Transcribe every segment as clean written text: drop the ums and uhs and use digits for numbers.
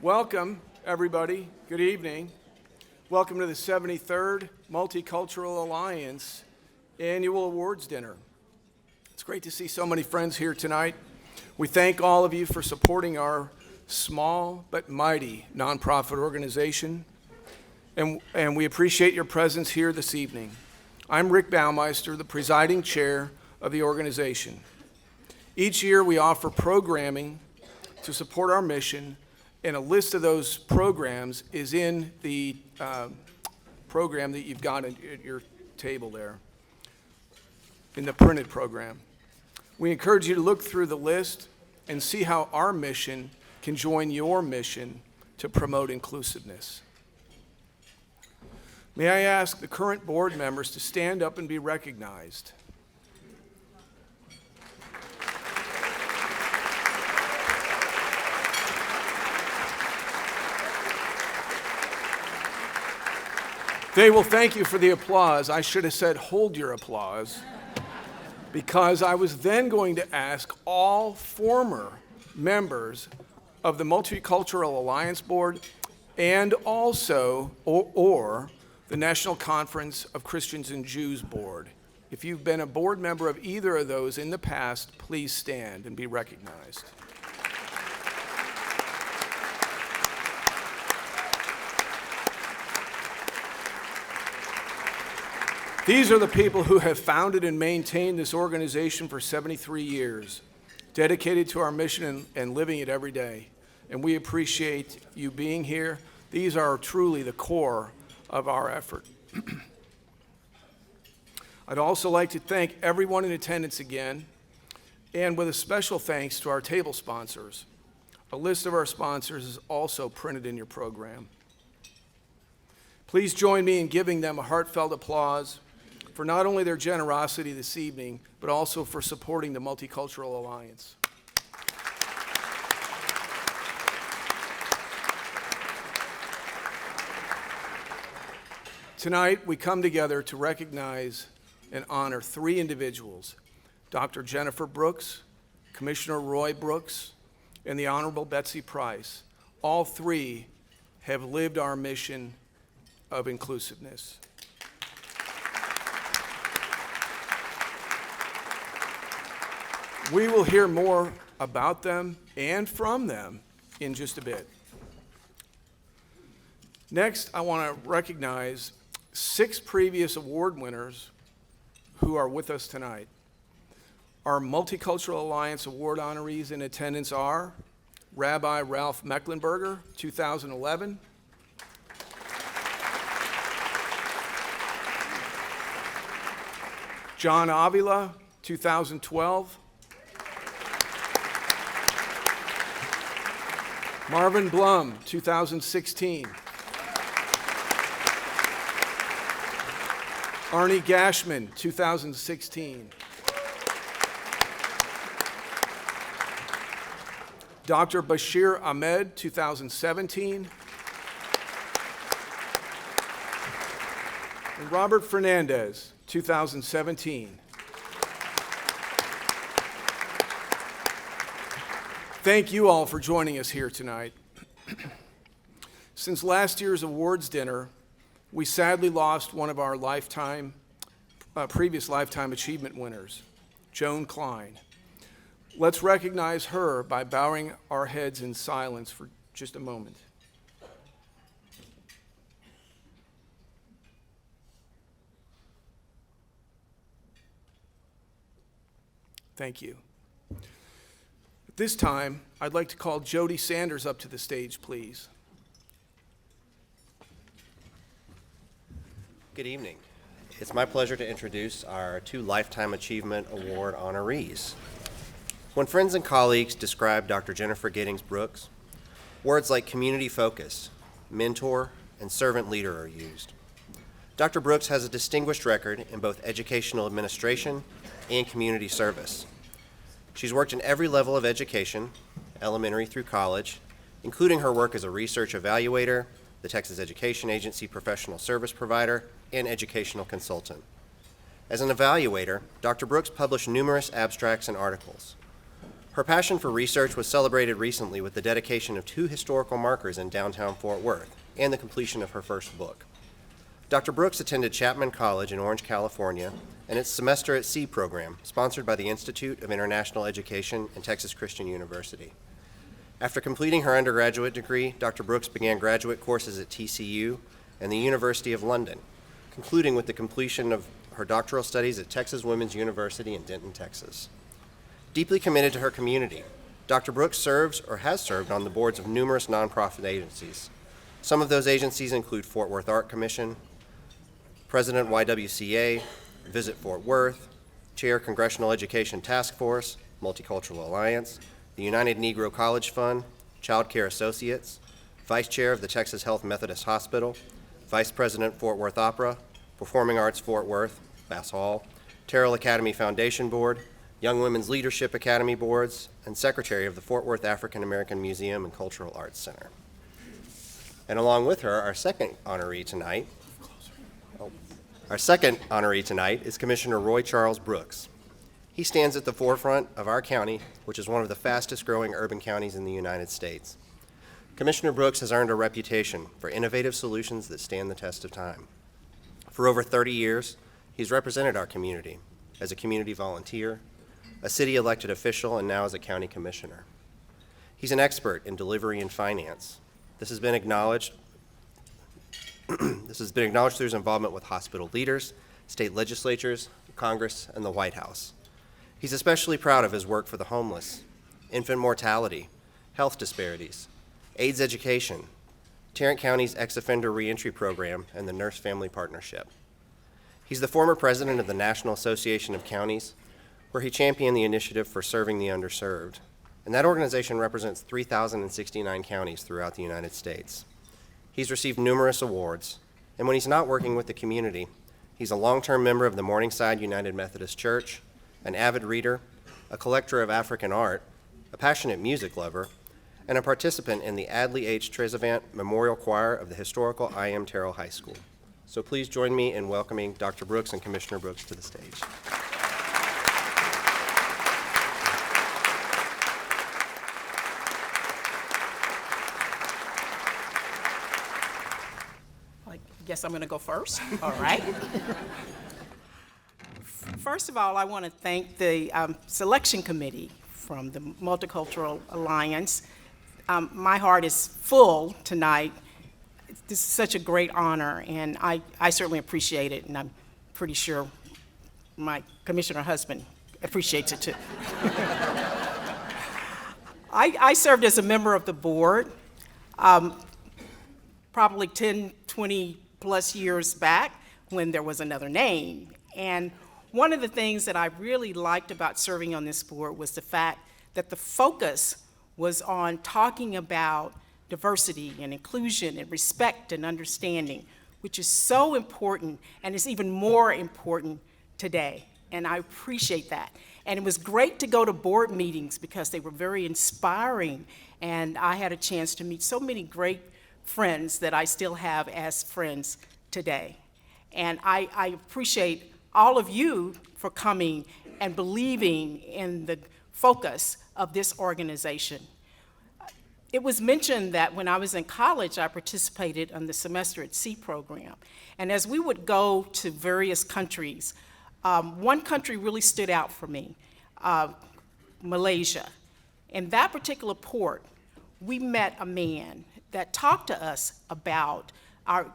Welcome, everybody. Good evening. Welcome to the 73rd Multicultural Alliance Annual Awards Dinner. It's great to see so many friends here tonight. We thank all of you for supporting our small but mighty nonprofit organization, and we appreciate your presence here this evening. I'm Rick Baumeister, the presiding chair of the organization. Each year we offer programming to support our mission, and a list of those programs is in the program that you've got at your table there, in the printed program. We encourage you to look through the list and see how our mission can join your mission to promote inclusiveness. May I ask the current board members to stand up and be recognized. They will thank you for the applause. I should have said, hold your applause, because I was then going to ask all former members of the Multicultural Alliance Board and also, or the National Conference of Christians and Jews Board. If you've been a board member of either of those in the past, please stand and be recognized. These are the people who have founded and maintained this organization for 73 years, dedicated to our mission and living it every day. And we appreciate you being here. These are truly the core of our effort. I'd also like to thank everyone in attendance again, and with a special thanks to our table sponsors. A list of our sponsors is also printed in your program. Please join me in giving them a heartfelt applause for not only their generosity this evening, but also for supporting the Multicultural Alliance. Tonight, we come together to recognize and honor three individuals: Dr. Jennifer Brooks, Commissioner Roy Brooks, and the Honorable Betsy Price. All three have lived our mission of inclusiveness. We will hear more about them and from them in just a bit. Next, I want to recognize 6 previous award winners who are with us tonight. Our Multicultural Alliance Award honorees in attendance are Rabbi Ralph Mecklenburger, 2011. John Avila, 2012. Marvin Blum, 2016. Arnie Gashman, 2016. Dr. Bashir Ahmed, 2017. And Robert Fernandez, 2017. Thank you all for joining us here tonight. Since last year's awards dinner, we sadly lost one of our previous Lifetime Achievement winners, Joan Klein. Let's recognize her by bowing our heads in silence for just a moment. Thank you. At this time, I'd like to call Jody Sanders up to the stage, please. Good evening. It's my pleasure to introduce our 2 Lifetime Achievement Award honorees. When friends and colleagues describe Dr. Jennifer Giddings Brooks, words like community focus, mentor, and servant leader are used. Dr. Brooks has a distinguished record in both educational administration and community service. She's worked in every level of education, elementary through college, including her work as a research evaluator, the Texas Education Agency professional service provider, and educational consultant. As an evaluator, Dr. Brooks published numerous abstracts and articles. Her passion for research was celebrated recently with the dedication of 2 historical markers in downtown Fort Worth and the completion of her first book. Dr. Brooks attended Chapman College in Orange, California, and its Semester at Sea program, sponsored by the Institute of International Education and Texas Christian University. After completing her undergraduate degree, Dr. Brooks began graduate courses at TCU and the University of London, concluding with the completion of her doctoral studies at Texas Women's University in Denton, Texas. Deeply committed to her community, Dr. Brooks serves or has served on the boards of numerous nonprofit agencies. Some of those agencies include Fort Worth Art Commission, President YWCA, Visit Fort Worth, Chair Congressional Education Task Force, Multicultural Alliance, the United Negro College Fund, Child Care Associates, Vice Chair of the Texas Health Methodist Hospital, Vice President Fort Worth Opera, Performing Arts Fort Worth, Bass Hall, Terrell Academy Foundation Board, Young Women's Leadership Academy Boards, and Secretary of the Fort Worth African American Museum and Cultural Arts Center. And along with her, our second honoree tonight is Commissioner Roy Charles Brooks. He stands at the forefront of our county, which is one of the fastest growing urban counties in the United States. Commissioner Brooks has earned a reputation for innovative solutions that stand the test of time. For over 30 years, he's represented our community as a community volunteer, a city elected official, and now as a county commissioner. He's an expert in delivery and finance. This has been acknowledged through his involvement with hospital leaders, state legislatures, Congress, and the White House. He's especially proud of his work for the homeless, infant mortality, health disparities, AIDS education, Tarrant County's ex-offender reentry program, and the Nurse-Family Partnership. He's the former president of the National Association of Counties, where he championed the initiative for serving the underserved. And that organization represents 3,069 counties throughout the United States. He's received numerous awards, and when he's not working with the community, he's a long-term member of the Morningside United Methodist Church, an avid reader, a collector of African art, a passionate music lover, and a participant in the Adley H. Trezevant Memorial Choir of the historical I.M. Terrell High School. So please join me in welcoming Dr. Brooks and Commissioner Brooks to the stage. I guess I'm going to go first. All right. First of all, I want to thank the selection committee from the Multicultural Alliance. My heart is full tonight. This is such a great honor, and I certainly appreciate it, and I'm pretty sure my commissioner husband appreciates it too. I served as a member of the board probably 10, 20 plus years back when there was another name. And one of the things that I really liked about serving on this board was the fact that the focus was on talking about diversity and inclusion and respect and understanding, which is so important and is even more important today. And I appreciate that. And it was great to go to board meetings because they were very inspiring, and I had a chance to meet so many great friends that I still have as friends today. And I appreciate all of you for coming and believing in the focus of this organization. It was mentioned that when I was in college, I participated in the Semester at Sea program. And as we would go to various countries, one country really stood out for me, Malaysia. In that particular port, we met a man that talked to us about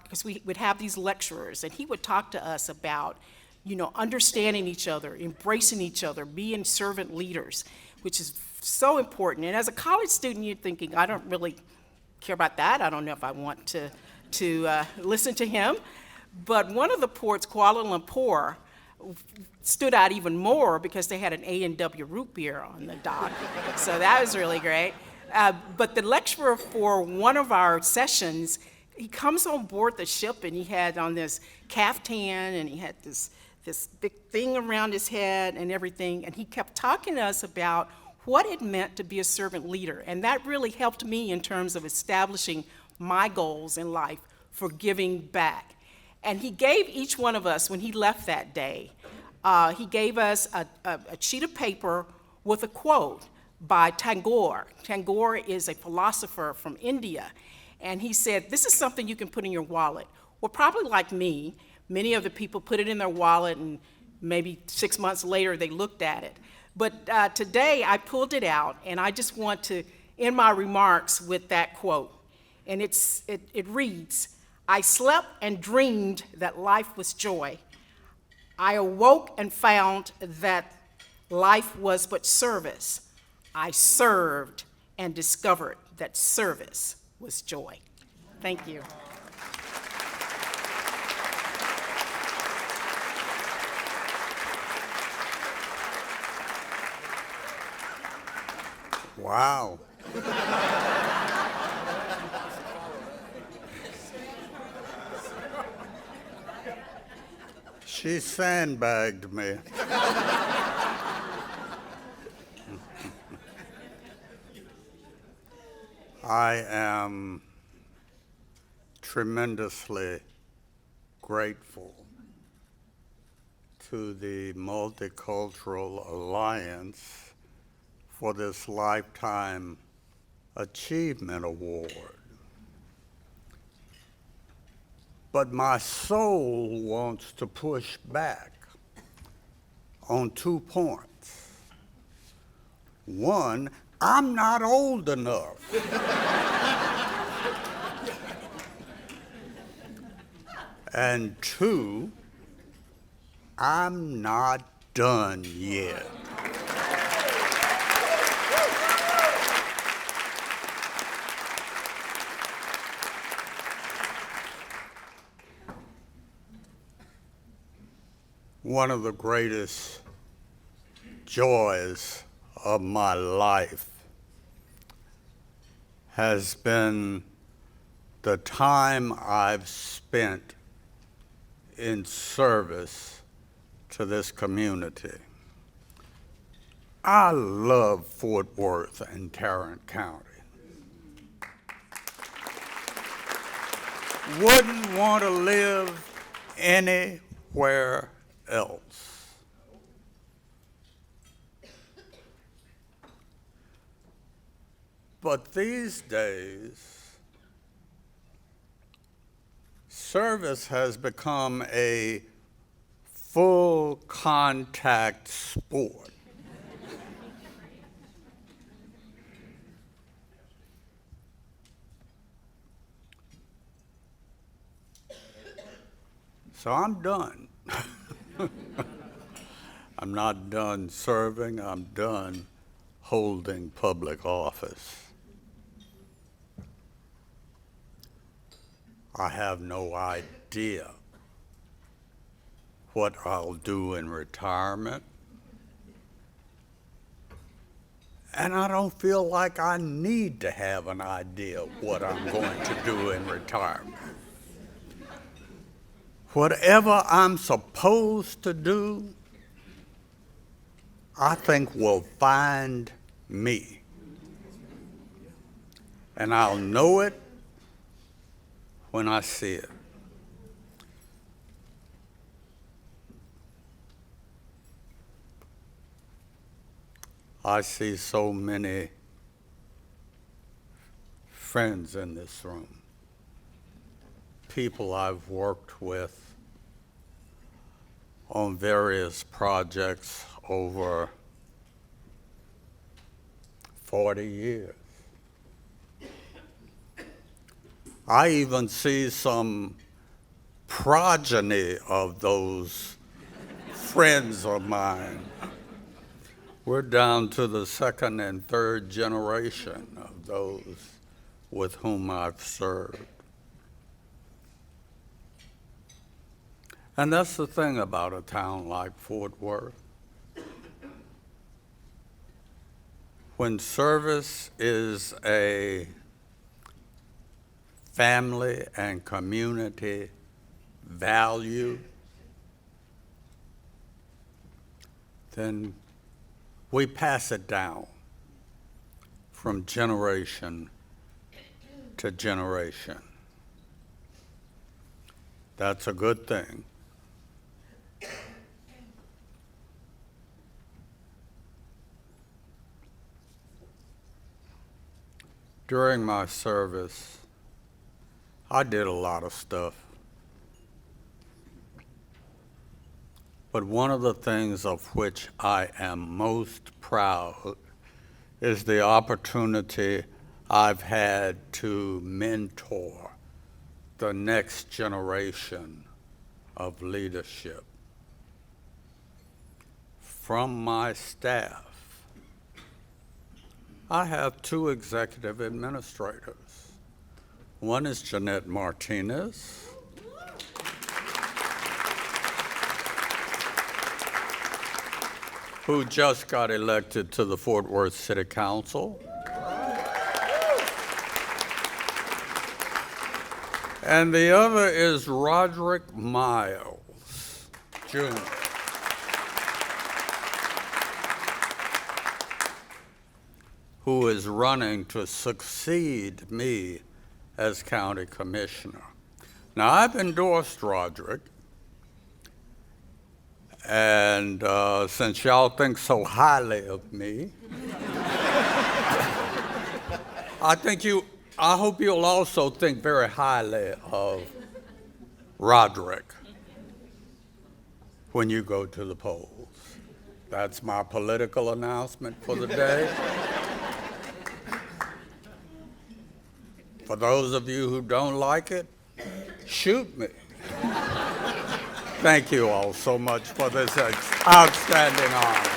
because we would have these lecturers, and he would talk to us about, understanding each other, embracing each other, being servant leaders, which is so important. And as a college student, you're thinking, I don't really care about that. I don't know if I want to listen to him. But one of the ports, Kuala Lumpur, stood out even more because they had an A&W root beer on the dock. So that was really great. But the lecturer for one of our sessions, he comes on board the ship and he had on this caftan and he had this big thing around his head and everything. And he kept talking to us about what it meant to be a servant leader. And that really helped me in terms of establishing my goals in life for giving back. And he gave each one of us, when he left that day, he gave us a sheet of paper with a quote by Tagore. Tagore is a philosopher from India, and he said, this is something you can put in your wallet. Well, probably like me, many of the people put it in their wallet and maybe 6 months later they looked at it. But today I pulled it out, and I just want to end my remarks with that quote. And it reads, I slept and dreamed that life was joy. I awoke and found that life was but service. I served and discovered that service was joy. Thank you. Wow. She sandbagged me. I am tremendously grateful to the Multicultural Alliance for this Lifetime Achievement Award. But my soul wants to push back on 2 points. One, I'm not old enough. And 2, I'm not done yet. One of the greatest joys of my life has been the time I've spent in service to this community. I love Fort Worth and Tarrant County. Wouldn't want to live anywhere else. But these days, service has become a full contact sport. So I'm done. I'm not done serving, I'm done holding public office. I have no idea what I'll do in retirement, and I don't feel like I need to have an idea what I'm going to do in retirement. Whatever I'm supposed to do, I think will find me. And I'll know it when I see it. I see so many friends in this room, people I've worked with on various projects over 40 years. I even see some progeny of those friends of mine. We're down to the second and third generation of those with whom I've served. And that's the thing about a town like Fort Worth. When service is a family and community value, then we pass it down from generation to generation. That's a good thing. During my service, I did a lot of stuff. But one of the things of which I am most proud is the opportunity I've had to mentor the next generation of leadership. From my staff, I have two executive administrators. One is Jeanette Martinez, who just got elected to the Fort Worth City Council. And the other is Roderick Miles, Jr., who is running to succeed me as county commissioner. Now, I've endorsed Roderick, and since y'all think so highly of me, I hope you'll also think very highly of Roderick when you go to the polls. That's my political announcement for the day. For those of you who don't like it, shoot me. Thank you all so much for this outstanding honor.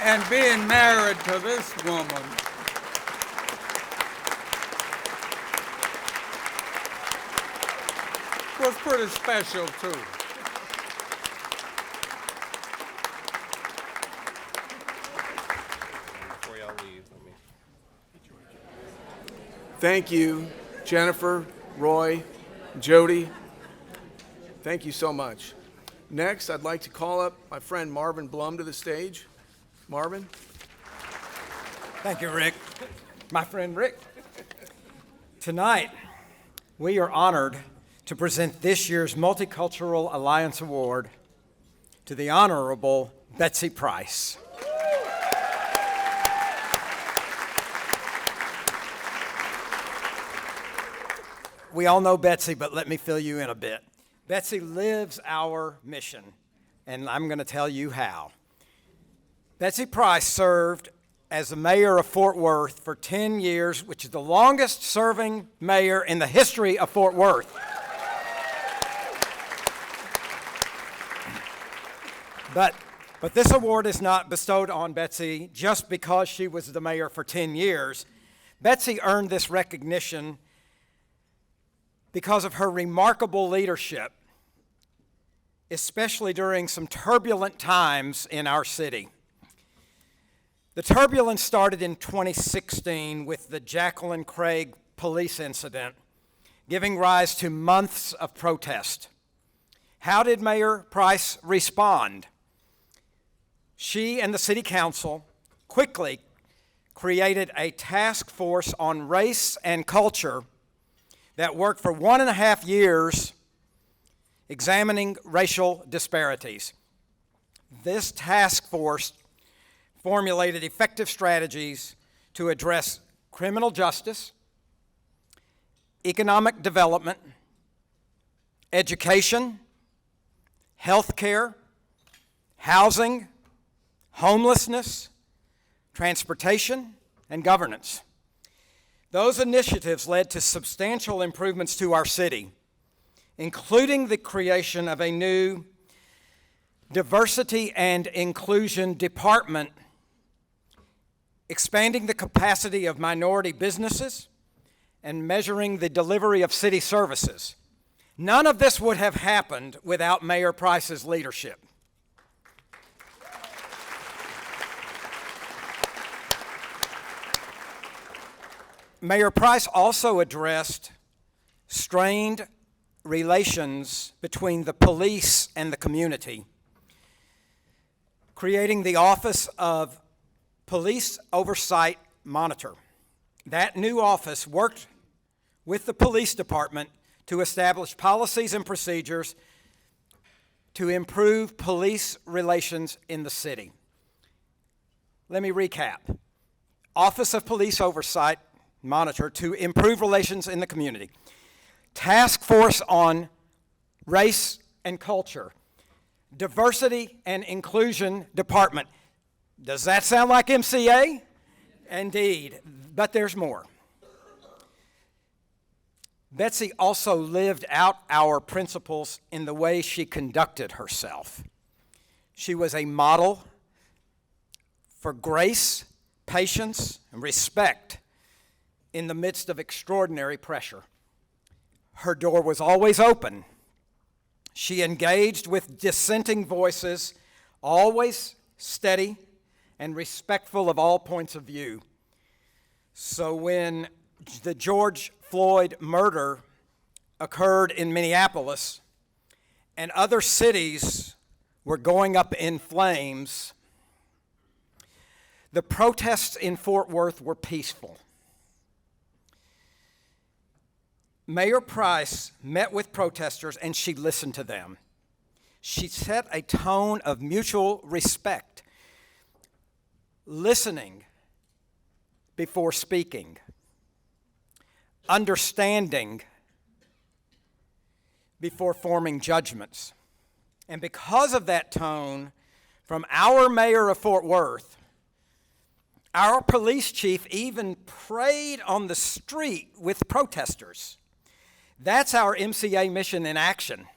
And being married to this woman was pretty special too. Before y'all leave, let me. Thank you, Jennifer, Roy, Jody. Thank you so much. Next, I'd like to call up my friend Marvin Blum to the stage. Marvin? Thank you, Rick. My friend Rick. Tonight, we are honored to present this year's Multicultural Alliance Award to the Honorable Betsy Price. We all know Betsy, but let me fill you in a bit. Betsy lives our mission, and I'm going to tell you how. Betsy Price served as the mayor of Fort Worth for 10 years, which is the longest serving mayor in the history of Fort Worth. But this award is not bestowed on Betsy just because she was the mayor for 10 years. Betsy earned this recognition because of her remarkable leadership, especially during some turbulent times in our city. The turbulence started in 2016 with the Jacqueline Craig police incident, giving rise to months of protest. How did Mayor Price respond? She and the city council quickly created a task force on race and culture that worked for 1.5 years examining racial disparities. This task force formulated effective strategies to address criminal justice, economic development, education, healthcare, housing, homelessness, transportation, and governance. Those initiatives led to substantial improvements to our city, including the creation of a new diversity and inclusion department, expanding the capacity of minority businesses, and measuring the delivery of city services. None of this would have happened without Mayor Price's leadership. Mayor Price also addressed strained relations between the police and the community, creating the Office of Police Oversight Monitor. That new office worked with the police department to establish policies and procedures to improve police relations in the city. Let me recap. Office of Police Oversight, Monitor, to improve relations in the community. Task Force on Race and Culture. Diversity and Inclusion Department. Does that sound like MCA? Indeed, but there's more. Betsy also lived out our principles in the way she conducted herself. She was a model for grace, patience, and respect in the midst of extraordinary pressure. Her door was always open. She engaged with dissenting voices, always steady and respectful of all points of view. So when the George Floyd murder occurred in Minneapolis and other cities were going up in flames, the protests in Fort Worth were peaceful. Mayor Price met with protesters and she listened to them. She set a tone of mutual respect, listening before speaking, understanding before forming judgments. And because of that tone from our mayor of Fort Worth, our police chief even prayed on the street with protesters. That's our MCA mission in action.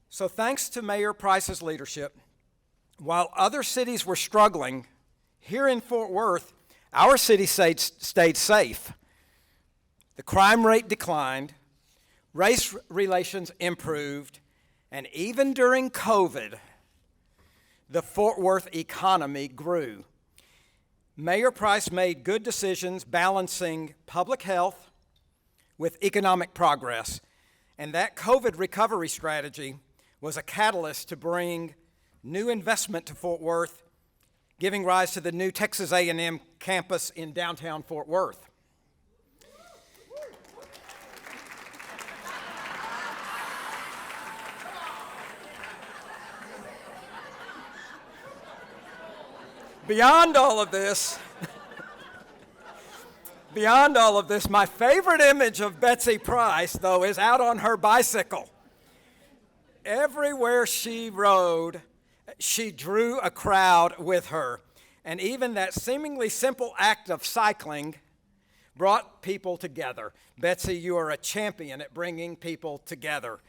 So thanks to Mayor Price's leadership, while other cities were struggling, here in Fort Worth, our city stayed safe. The crime rate declined, race relations improved, and even during COVID, the Fort Worth economy grew. Mayor Price made good decisions balancing public health with economic progress, and that COVID recovery strategy was a catalyst to bring new investment to Fort Worth, giving rise to the new Texas A&M campus in downtown Fort Worth. Beyond all of this, my favorite image of Betsy Price, though, is out on her bicycle. Everywhere she rode, she drew a crowd with her. And even that seemingly simple act of cycling brought people together. Betsy, you are a champion at bringing people together.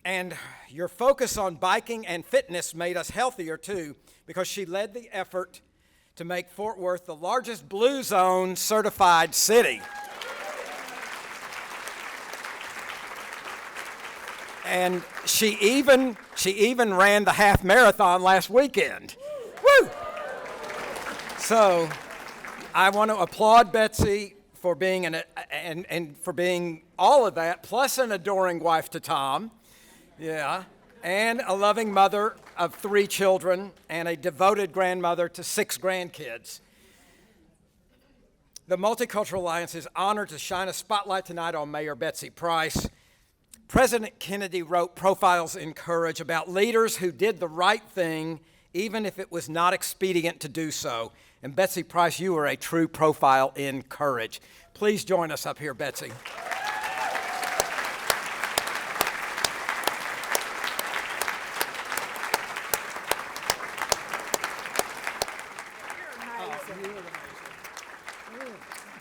And your focus on biking and fitness made us healthier, too, because she led the effort to make Fort Worth the largest Blue Zone certified city. And she even ran the half marathon last weekend. Woo! So I want to applaud Betsy for being and for being all of that, plus an adoring wife to Tom. Yeah. And a loving mother of 3 children and a devoted grandmother to 6 grandkids. The Multicultural Alliance is honored to shine a spotlight tonight on Mayor Betsy Price. President Kennedy wrote Profiles in Courage about leaders who did the right thing even if it was not expedient to do so. And Betsy Price, you are a true profile in courage. Please join us up here, Betsy.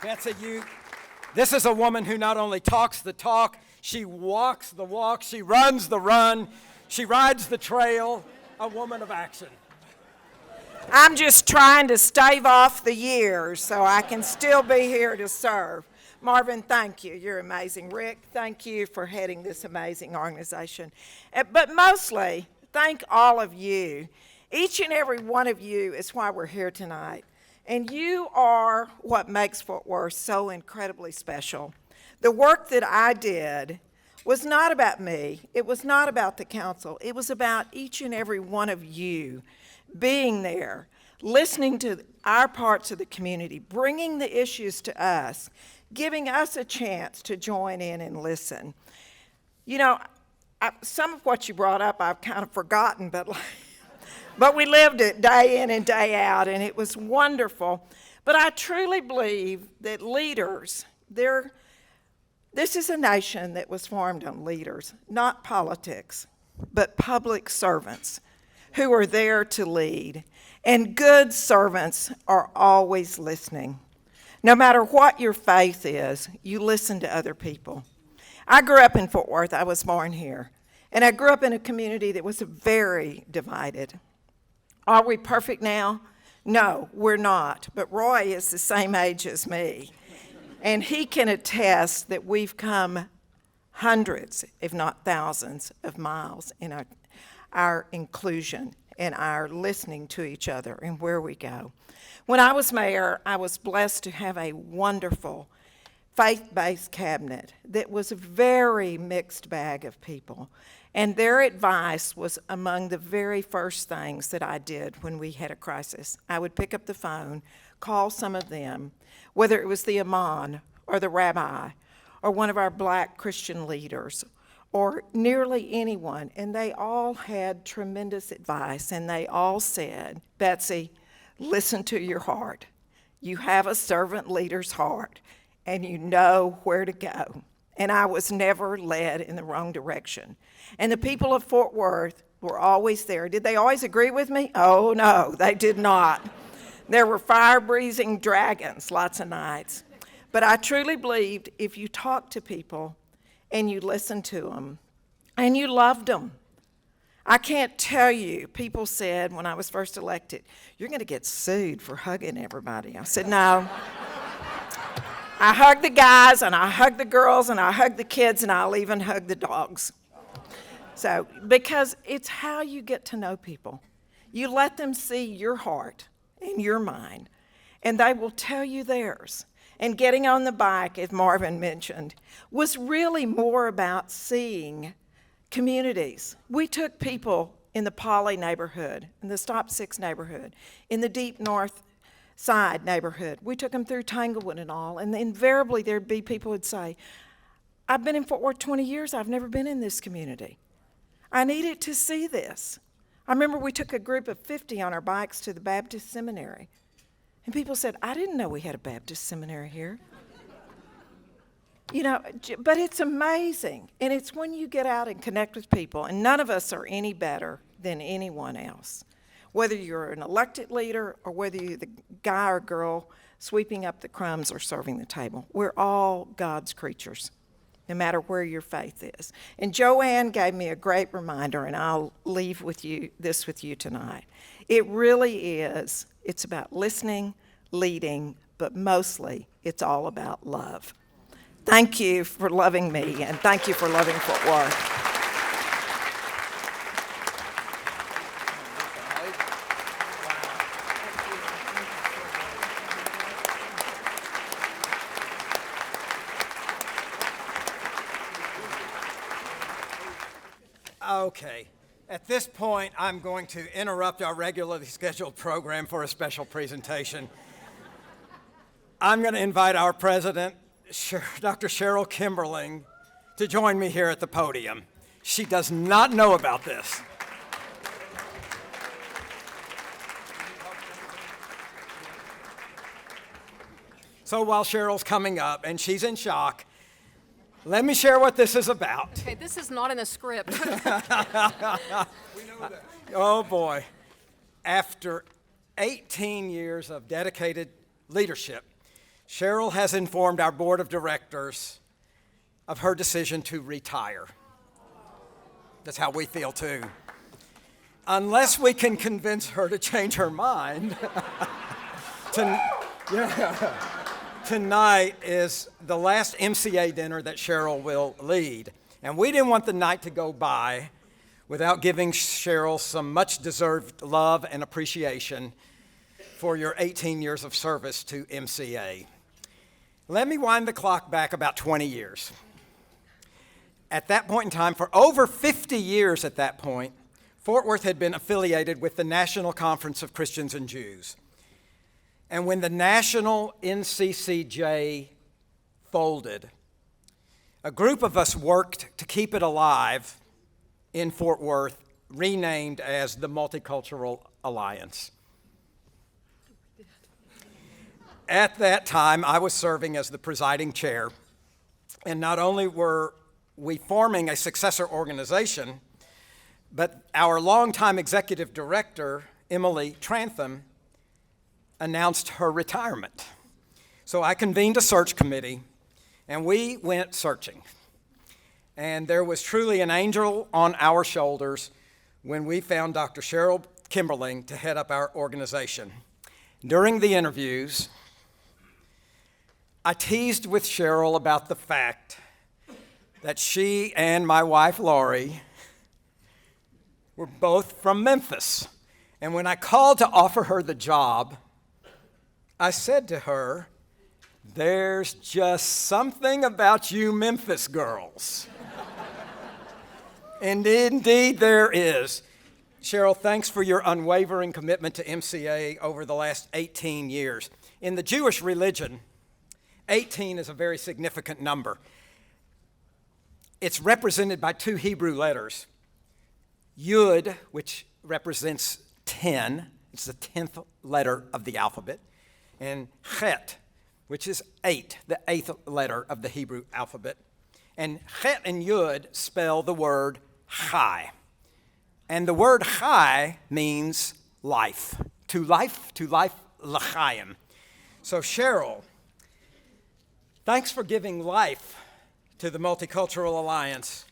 Betsy, this is a woman who not only talks the talk, she walks the walk, she runs the run, she rides the trail, a woman of action. I'm just trying to stave off the years so I can still be here to serve. Marvin, thank you. You're amazing. Rick, thank you for heading this amazing organization. But mostly, thank all of you. Each and every one of you is why we're here tonight. And you are what makes Fort Worth so incredibly special. The work that I did was not about me. It was not about the council. It was about each and every one of you being there, listening to our parts of the community, bringing the issues to us, giving us a chance to join in and listen. You know, some of what you brought up I've kind of forgotten, but we lived it day in and day out, and it was wonderful. But I truly believe that leaders, this is a nation that was formed on leaders, not politics, but public servants who are there to lead. And good servants are always listening. No matter what your faith is, you listen to other people. I grew up in Fort Worth. I was born here. And I grew up in a community that was very divided. Are we perfect now? No, we're not. But Roy is the same age as me. And he can attest that we've come hundreds, if not thousands, of miles in our inclusion and our listening to each other and where we go. When I was mayor, I was blessed to have a wonderful faith-based cabinet that was a very mixed bag of people. And their advice was among the very first things that I did when we had a crisis. I would pick up the phone, call some of them, whether it was the imam or the rabbi or one of our black Christian leaders or nearly anyone, and they all had tremendous advice, and they all said, Betsy, listen to your heart. You have a servant leader's heart, and you know where to go. And I was never led in the wrong direction. And the people of Fort Worth were always there. Did they always agree with me? Oh, no, they did not. There were fire-breathing dragons lots of nights. But I truly believed if you talked to people and you listened to them and you loved them, I can't tell you, people said when I was first elected, you're going to get sued for hugging everybody. I said, no. I hug the guys, and I hug the girls, and I hug the kids, and I'll even hug the dogs. So, because it's how you get to know people. You let them see your heart and your mind, and they will tell you theirs. And getting on the bike, as Marvin mentioned, was really more about seeing communities. We took people in the Poly neighborhood, in the Stop 6 neighborhood, in the Deep North Side neighborhood. We took them through Tanglewood and all, and invariably there'd be people who'd say, I've been in Fort Worth 20 years, I've never been in this community. I needed to see this. I remember we took a group of 50 on our bikes to the Baptist Seminary, and people said, I didn't know we had a Baptist seminary here. You know, but it's amazing, and it's when you get out and connect with people, and none of us are any better than anyone else. Whether you're an elected leader or whether you're the guy or girl sweeping up the crumbs or serving the table, we're all God's creatures, no matter where your faith is. And Joanne gave me a great reminder, and I'll leave with you tonight. It really is. It's about listening, leading, but mostly it's all about love. Thank you for loving me, and thank you for loving Fort Worth. Okay. At this point, I'm going to interrupt our regularly scheduled program for a special presentation. I'm going to invite our president, Dr. Cheryl Kimberling, to join me here at the podium. She does not know about this. So while Cheryl's coming up, and she's in shock, let me share what this is about. Okay, this is not in the script. We know that. Oh boy. After 18 years of dedicated leadership, Cheryl has informed our board of directors of her decision to retire. That's how we feel too. Unless we can convince her to change her mind, tonight is the last MCA dinner that Cheryl will lead. And we didn't want the night to go by without giving Cheryl some much-deserved love and appreciation for your 18 years of service to MCA. Let me wind the clock back about 20 years. At that point in time, for over 50 years at that point, Fort Worth had been affiliated with the National Conference of Christians and Jews. And when the National NCCJ folded, a group of us worked to keep it alive in Fort Worth, renamed as the Multicultural Alliance. At that time, I was serving as the presiding chair, and not only were we forming a successor organization, but our longtime executive director, Emily Trantham, announced her retirement. So I convened a search committee, and we went searching. And there was truly an angel on our shoulders when we found Dr. Cheryl Kimberling to head up our organization. During the interviews, I teased with Cheryl about the fact that she and my wife, Lori, were both from Memphis. And when I called to offer her the job, I said to her, "There's just something about you Memphis girls." And indeed there is. Cheryl, thanks for your unwavering commitment to MCA over the last 18 years. In the Jewish religion, 18 is a very significant number. It's represented by two Hebrew letters. Yud, which represents 10, it's the 10th letter of the alphabet, and Chet, which is 8, the 8th letter of the Hebrew alphabet. And Chet and Yud spell the word Chai. And the word Chai means life, l'chaim. So Cheryl, thanks for giving life to the Multicultural Alliance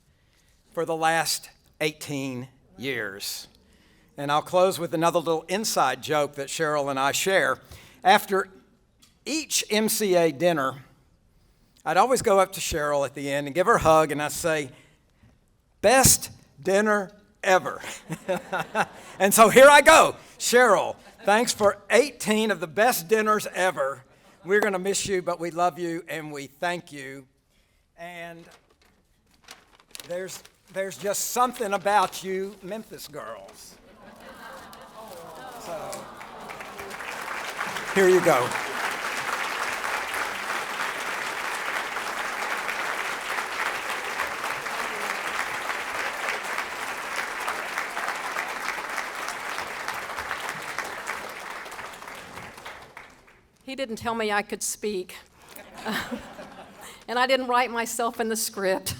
for the last 18 years. And I'll close with another little inside joke that Cheryl and I share. After each MCA dinner, I'd always go up to Cheryl at the end and give her a hug, and I'd say, "Best dinner ever." And so here I go. Cheryl, thanks for 18 of the best dinners ever. We're going to miss you, but we love you and we thank you. And there's just something about you Memphis girls. So here you go. He didn't tell me I could speak, and I didn't write myself in the script,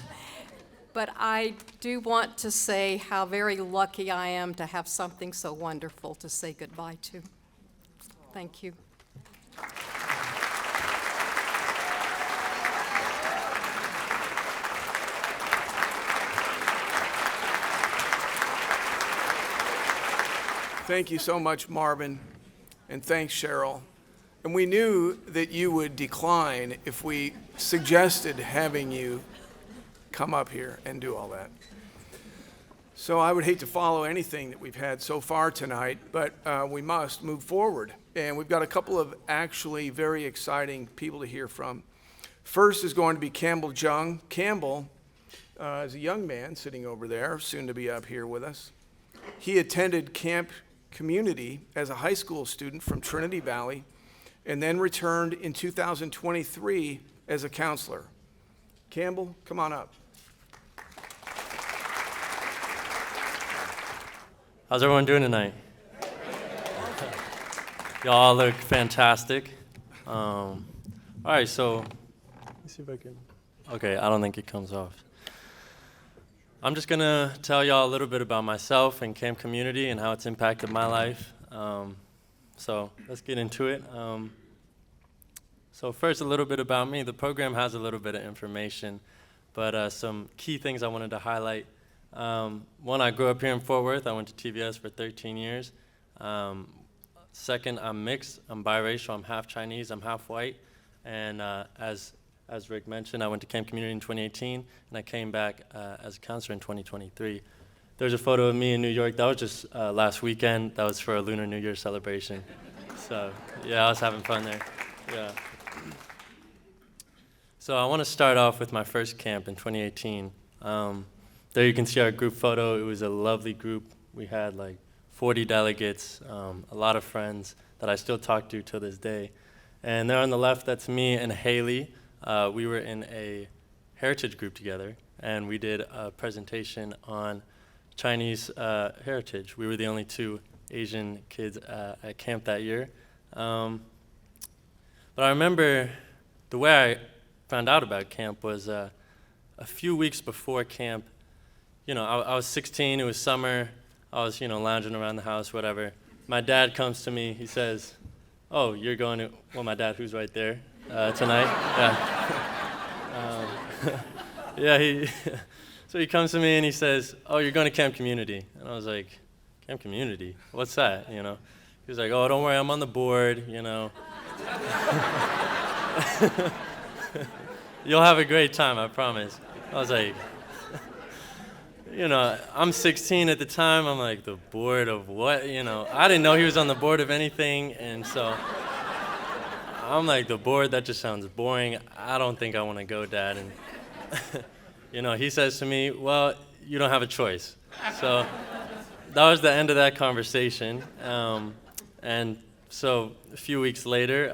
but I do want to say how very lucky I am to have something so wonderful to say goodbye to. Thank you. Thank you so much, Marvin, and thanks, Cheryl. And we knew that you would decline if we suggested having you come up here and do all that. So I would hate to follow anything that we've had so far tonight, but we must move forward. And we've got a couple of actually very exciting people to hear from. First is going to be Campbell Jung. Campbell is a young man sitting over there, soon to be up here with us. He attended Camp Community as a high school student from Trinity Valley, and then returned in 2023 as a counselor. Campbell, come on up. How's everyone doing tonight? Y'all look fantastic. All right, so let me see if I can. Okay, I don't think it comes off. I'm just gonna tell y'all a little bit about myself and Camp Community and how it's impacted my life. So let's get into it. So first, a little bit about me. The program has a little bit of information, but some key things I wanted to highlight. One, I grew up here in Fort Worth. I went to TVS for 13 years. Second, I'm mixed. I'm biracial. I'm half Chinese. I'm half white. And as Rick mentioned, I went to Camp Community in 2018, and I came back as a counselor in 2023. There's a photo of me in New York. That was just last weekend. That was for a Lunar New Year celebration. So, yeah, I was having fun there. Yeah. So I want to start off with my first camp in 2018. There you can see our group photo. It was a lovely group. We had like 40 delegates, a lot of friends that I still talk to this day. And there on the left, that's me and Haley. We were in a heritage group together, and we did a presentation on Chinese heritage. We were the only two Asian kids at camp that year. But I remember the way I found out about camp was a few weeks before camp. I was 16, it was summer, I was, lounging around the house, whatever. My dad comes to me, he says, "Oh, you're going to," well, my dad, who's right there, tonight. Yeah. So he comes to me and he says, "Oh, you're going to Camp Community." And I was like, "Camp Community? What's that?" He was like, "Oh, don't worry, I'm on the board, You'll have a great time, I promise." I was like, I'm 16 at the time. I'm like, the board of what? I didn't know he was on the board of anything. And so I'm like, the board, that just sounds boring. I don't think I want to go, Dad. And, he says to me, "Well, you don't have a choice." So that was the end of that conversation. And so a few weeks later,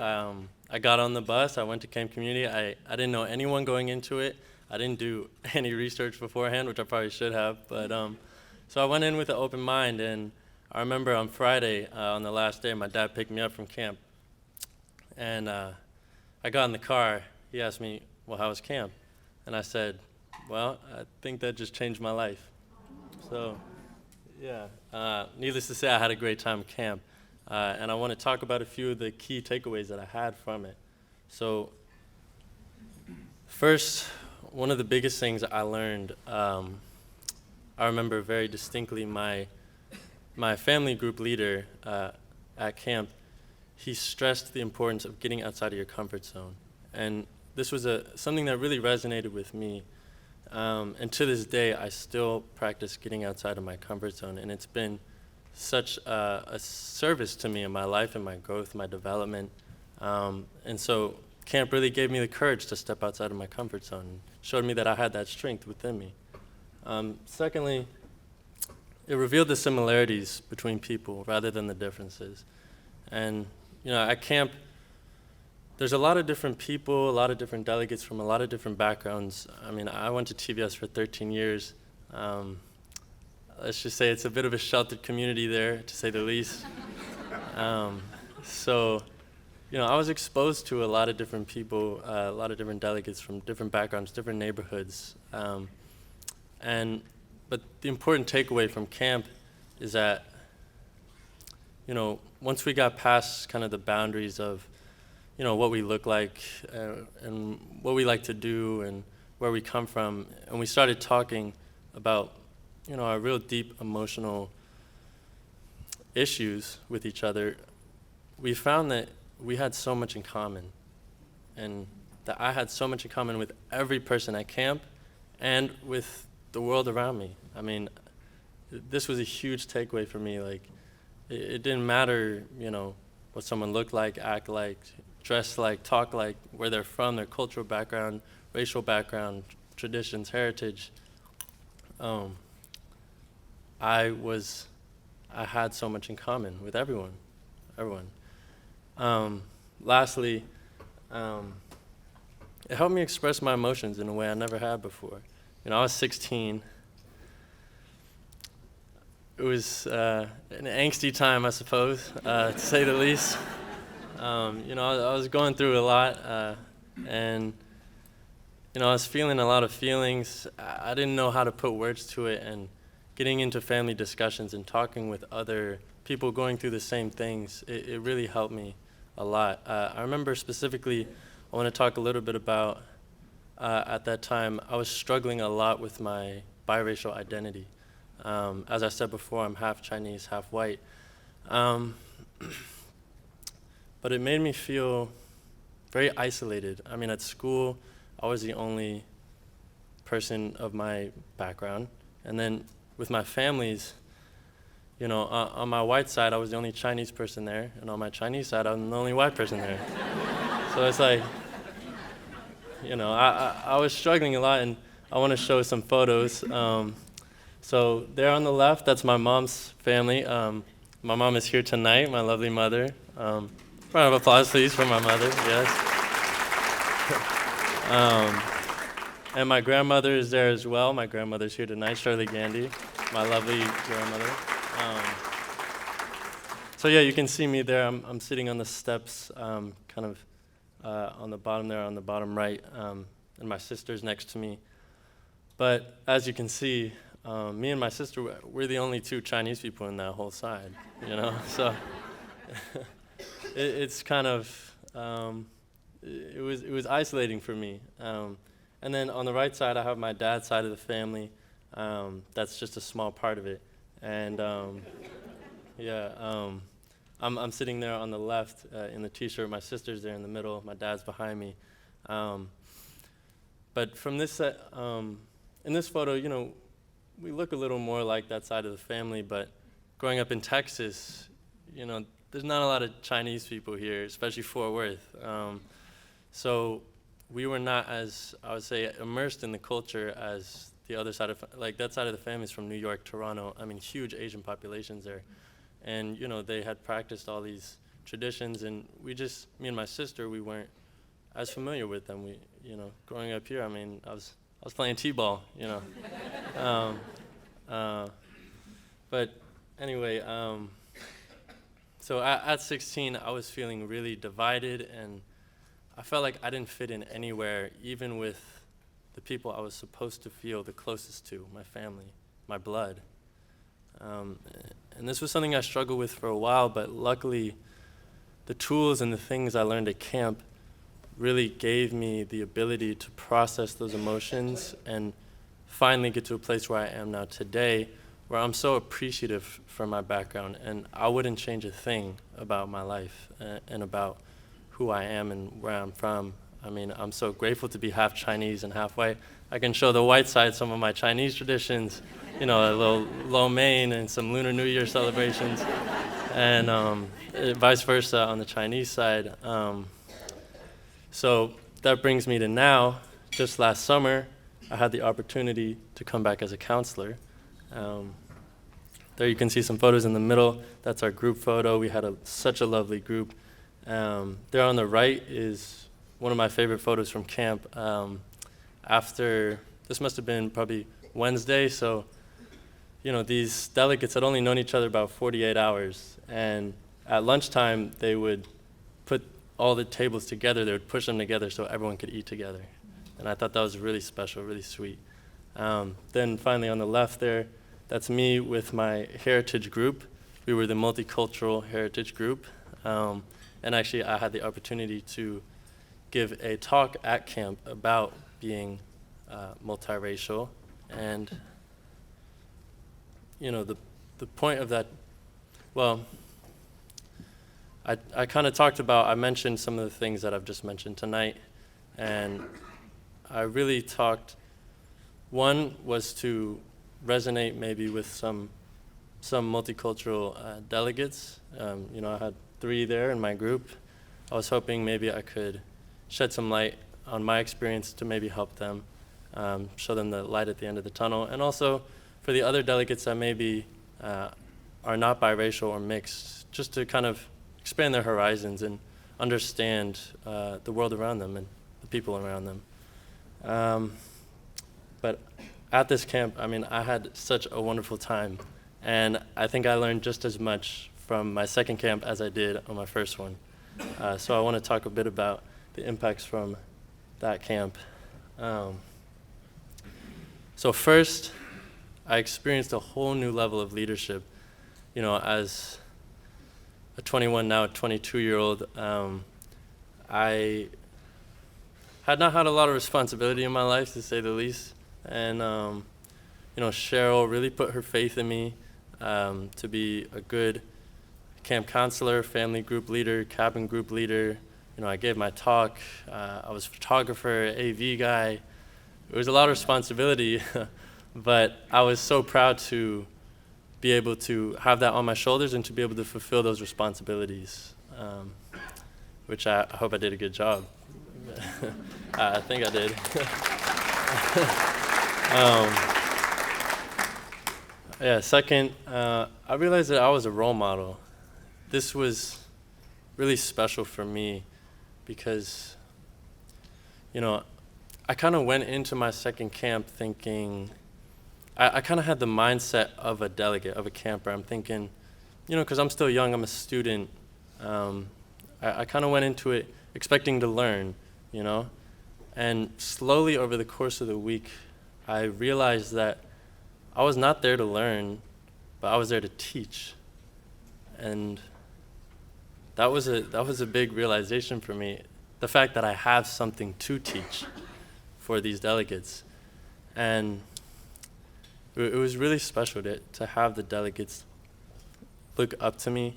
I got on the bus. I went to Camp Community. I didn't know anyone going into it. I didn't do any research beforehand, which I probably should have. But so I went in with an open mind. And I remember on Friday, on the last day, my dad picked me up from camp. And I got in the car. He asked me, "Well, how was camp?" And I said, "Well, I think that just changed my life." So, yeah. Needless to say, I had a great time at camp. And I want to talk about a few of the key takeaways that I had from it. So, first, one of the biggest things I learned, I remember very distinctly my family group leader at camp, he stressed the importance of getting outside of your comfort zone. And this was something that really resonated with me. And to this day, I still practice getting outside of my comfort zone. And it's been such a service to me in my life and my growth, my development. And so camp really gave me the courage to step outside of my comfort zone and showed me that I had that strength within me. Secondly, it revealed the similarities between people rather than the differences. And, at camp, there's a lot of different people, a lot of different delegates from a lot of different backgrounds. I mean, I went to TVS for 13 years. Let's just say it's a bit of a sheltered community there, to say the least. So, I was exposed to a lot of different people, a lot of different delegates from different backgrounds, different neighborhoods. But the important takeaway from camp is that, once we got past kind of the boundaries of, what we look like and what we like to do and where we come from, and we started talking about, our real deep emotional issues with each other, we found that we had so much in common, and that I had so much in common with every person at camp and with the world around me. I mean, this was a huge takeaway for me. Like, it didn't matter, what someone looked like, act like, dress like, talk like, where they're from, their cultural background, racial background, traditions, heritage. I had so much in common with everyone. Lastly, it helped me express my emotions in a way I never had before. I was 16. It was an angsty time, I suppose, to say the least. I was going through a lot, and I was feeling a lot of feelings. I didn't know how to put words to it, and getting into family discussions and talking with other people going through the same things, it really helped me a lot. I remember specifically, I want to talk a little bit about, at that time, I was struggling a lot with my biracial identity. As I said before, I'm half Chinese, half white. But it made me feel very isolated. I mean, at school, I was the only person of my background. And then with my families, on my white side, I was the only Chinese person there. And on my Chinese side, I'm the only white person there. So it's like, I was struggling a lot, and I want to show some photos. So there on the left, that's my mom's family. My mom is here tonight, my lovely mother. Round of applause, please, for my mother, yes. And my grandmother is there as well. My grandmother's here tonight, Shirley Gandy. my lovely grandmother. So yeah, you can see me there. I'm sitting on the steps, kind of on the bottom there, on the bottom right, and my sister's next to me. But as you can see, me and my sister, we're the only two Chinese people in that whole side, you know? So it's kind of, it was isolating for me. And then on the right side, I have my dad's side of the family. That's just a small part of it. And I'm sitting there on the left in the t-shirt. My sister's there in the middle. My dad's behind me. But from this, in this photo, you know, we look a little more like that side of the family. But growing up in Texas, you know, there's not a lot of Chinese people here, especially Fort Worth. So we were not as, I would say, immersed in the culture as the other side of, like that side of the family is from New York, Toronto. I mean, huge Asian populations there. And, you know, they had practiced all these traditions, and we just, me and my sister, we weren't as familiar with them. We, you know, growing up here, I mean, I was playing t-ball, you know. But anyway, so at 16, I was feeling really divided, and I felt like I didn't fit in anywhere, even with the people I was supposed to feel the closest to, my family, my blood. And this was something I struggled with for a while, but luckily the tools and the things I learned at camp really gave me the ability to process those emotions and finally get to a place where I am now today, where I'm so appreciative for my background, and I wouldn't change a thing about my life and about who I am and where I'm from. I mean, I'm so grateful to be half Chinese and half white. I can show the white side some of my Chinese traditions, you know, a little lo mein and some Lunar New Year celebrations, and vice versa on the Chinese side. So that brings me to now. Just last summer, I had the opportunity to come back as a counselor. There you can see some photos in the middle. That's our group photo. We had such a lovely group. There on the right is one of my favorite photos from camp. After, this must have been probably Wednesday, so, you know, these delegates had only known each other about 48 hours, and at lunchtime, they would put all the tables together, they would push them together so everyone could eat together. And I thought that was really special, really sweet. Then finally on the left there, that's me with my heritage group. We were the Multicultural Heritage Group. And actually, I had the opportunity to give a talk at camp about being multiracial. And, you know, the point of that, well, I kind of talked about, I mentioned some of the things that I've just mentioned tonight. And I really talked, one was to resonate maybe with some multicultural delegates. You know, I had 3 there in my group. I was hoping maybe I could shed some light on my experience to maybe help them, show them the light at the end of the tunnel. And also for the other delegates that maybe are not biracial or mixed, just to kind of expand their horizons and understand the world around them and the people around them. But at this camp, I mean, I had such a wonderful time. And I think I learned just as much from my second camp as I did on my first one. So I want to talk a bit about the impacts from that camp. So first, I experienced a whole new level of leadership. You know, as a 21, now 22-year-old, I had not had a lot of responsibility in my life, to say the least. And, you know, Cheryl really put her faith in me to be a good camp counselor, family group leader, cabin group leader. You know, I gave my talk. I was a photographer, AV guy. It was a lot of responsibility, but I was so proud to be able to have that on my shoulders and to be able to fulfill those responsibilities, which I hope I did a good job. I think I did. Yeah, second, I realized that I was a role model. This was really special for me because, you know, I kind of went into my second camp thinking, I kind of had the mindset of a delegate, of a camper. I'm thinking, because I'm still young, I'm a student. I kind of went into it expecting to learn, And slowly over the course of the week, I realized that I was not there to learn, but I was there to teach. And that was a big realization for me, the fact that I have something to teach for these delegates. And it was really special to have the delegates look up to me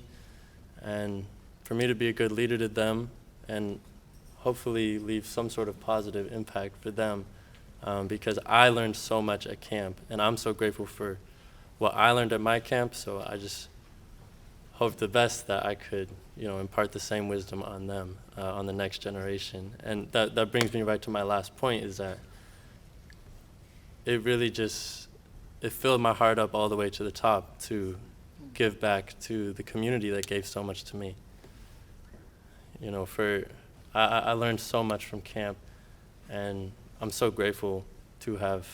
and for me to be a good leader to them and hopefully leave some sort of positive impact for them, because I learned so much at camp, and I'm so grateful for what I learned at my camp. So I just hope the best that I could, impart the same wisdom on them, on the next generation. And that brings me right to my last point, is that it really it filled my heart up all the way to the top to give back to the community that gave so much to me. I learned so much from camp, and I'm so grateful to have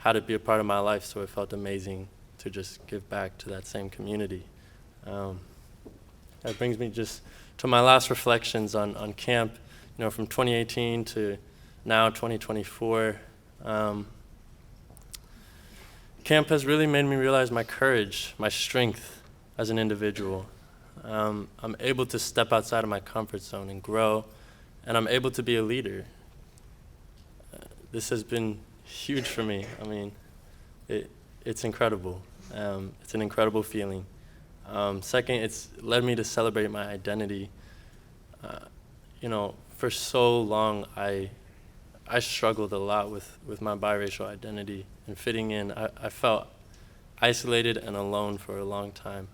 had it be a part of my life, so it felt amazing to just give back to that same community. That brings me just to my last reflections on camp, from 2018 to now 2024. Camp has really made me realize my courage, my strength as an individual. I'm able to step outside of my comfort zone and grow, and I'm able to be a leader. This has been huge for me. I mean, it's incredible. It's an incredible feeling. Second, it's led me to celebrate my identity. For so long, I struggled a lot with my biracial identity and fitting in. I felt isolated and alone for a long time.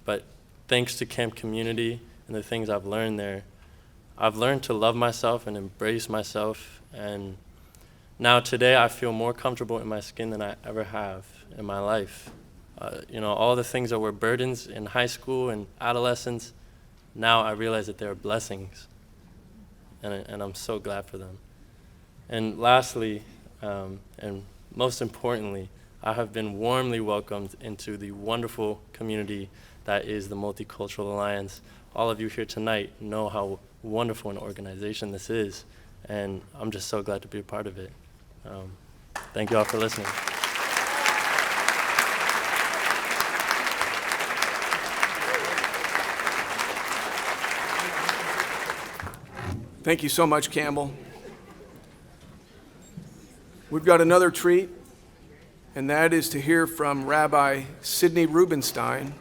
But thanks to camp community and the things I've learned there, I've learned to love myself and embrace myself. And now today I feel more comfortable in my skin than I ever have in my life. All the things that were burdens in high school and adolescence, now I realize that they are blessings. And I'm so glad for them. And lastly, and most importantly, I have been warmly welcomed into the wonderful community that is the Multicultural Alliance. All of you here tonight know how wonderful an organization this is, and I'm just so glad to be a part of it. Thank you all for listening. Thank you so much, Campbell. We've got another treat, and that is to hear from Rabbi Sidney Rubenstein.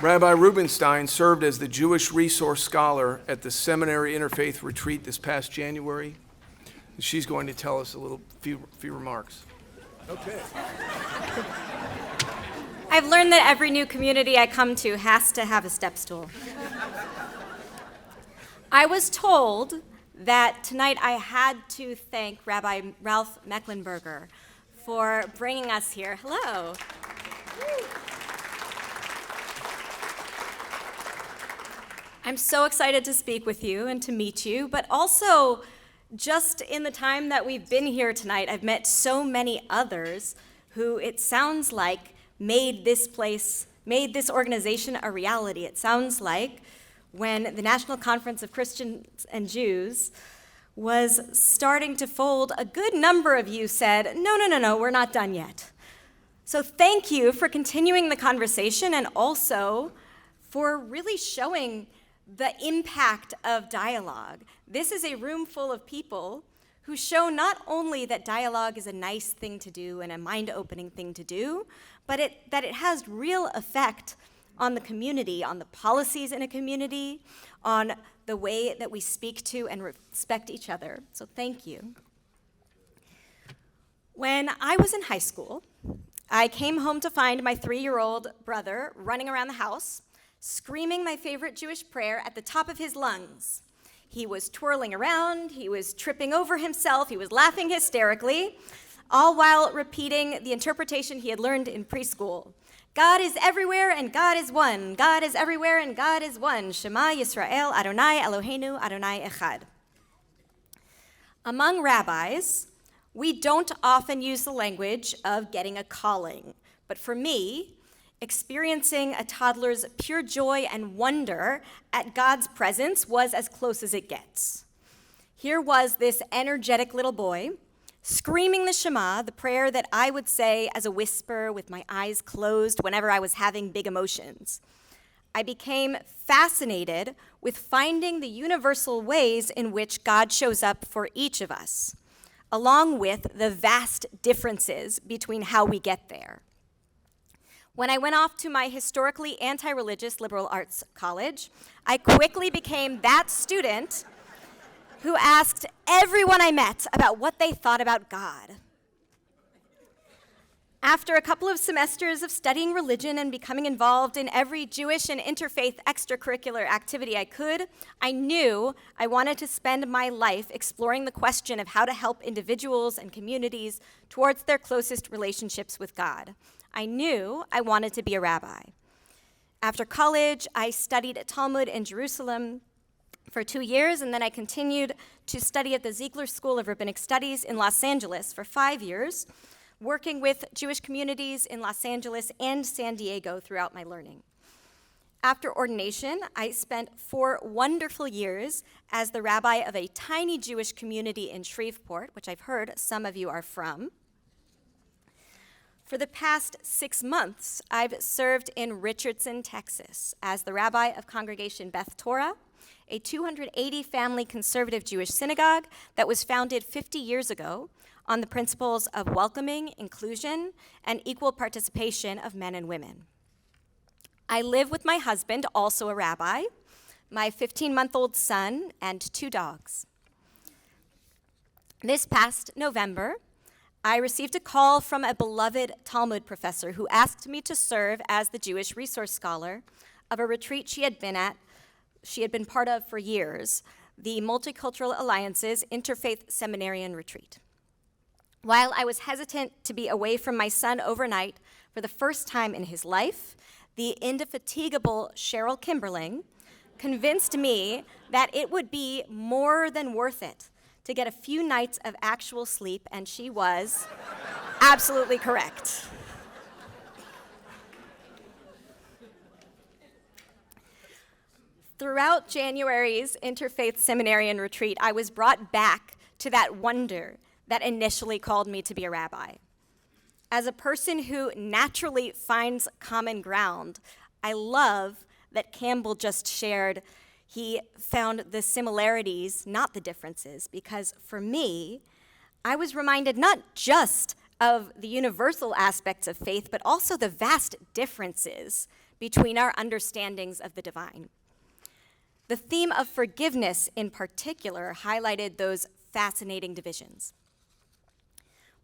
Rabbi Rubenstein served as the Jewish Resource Scholar at the Seminary Interfaith Retreat this past January. She's going to tell us a few remarks. Okay. I've learned that every new community I come to has to have a step stool. I was told that tonight I had to thank Rabbi Ralph Mecklenburger for bringing us here. Hello. I'm so excited to speak with you and to meet you, but also just in the time that we've been here tonight, I've met so many others who it sounds like made this organization a reality. It sounds like when the National Conference of Christians and Jews was starting to fold, a good number of you said, no, we're not done yet. So thank you for continuing the conversation and also for really showing the impact of dialogue. This is a room full of people who show not only that dialogue is a nice thing to do and a mind-opening thing to do, but that it has real effect on the community, on the policies in a community, on the way that we speak to and respect each other. So thank you. When I was in high school, I came home to find my 3-year-old brother running around the house, screaming my favorite Jewish prayer at the top of his lungs. He was twirling around, he was tripping over himself, he was laughing hysterically, all while repeating the interpretation he had learned in preschool. God is everywhere and God is one. God is everywhere and God is one. Shema Yisrael, Adonai Eloheinu, Adonai Echad. Among rabbis, we don't often use the language of getting a calling. But for me, experiencing a toddler's pure joy and wonder at God's presence was as close as it gets. Here was this energetic little boy screaming the Shema, the prayer that I would say as a whisper with my eyes closed whenever I was having big emotions. I became fascinated with finding the universal ways in which God shows up for each of us, along with the vast differences between how we get there. When I went off to my historically anti-religious liberal arts college, I quickly became that student who asked everyone I met about what they thought about God. After a couple of semesters of studying religion and becoming involved in every Jewish and interfaith extracurricular activity I could, I knew I wanted to spend my life exploring the question of how to help individuals and communities towards their closest relationships with God. I knew I wanted to be a rabbi. After college, I studied Talmud in Jerusalem for 2 years, and then I continued to study at the Ziegler School of Rabbinic Studies in Los Angeles for 5 years, working with Jewish communities in Los Angeles and San Diego throughout my learning. After ordination, I spent 4 wonderful years as the rabbi of a tiny Jewish community in Shreveport, which I've heard some of you are from. For the past 6 months, I've served in Richardson, Texas, as the rabbi of Congregation Beth Torah, a 280-family conservative Jewish synagogue that was founded 50 years ago on the principles of welcoming, inclusion, and equal participation of men and women. I live with my husband, also a rabbi, my 15-month-old son, and 2 dogs. This past November, I received a call from a beloved Talmud professor who asked me to serve as the Jewish resource scholar of a retreat she had been part of for years, the Multicultural Alliance's Interfaith Seminarian Retreat. While I was hesitant to be away from my son overnight for the first time in his life, the indefatigable Cheryl Kimberling convinced me that it would be more than worth it to get a few nights of actual sleep, and she was absolutely correct. Throughout January's Interfaith Seminarian Retreat, I was brought back to that wonder that initially called me to be a rabbi. As a person who naturally finds common ground, I love that Campbell just shared he found the similarities, not the differences, because for me, I was reminded not just of the universal aspects of faith, but also the vast differences between our understandings of the divine. The theme of forgiveness in particular highlighted those fascinating divisions.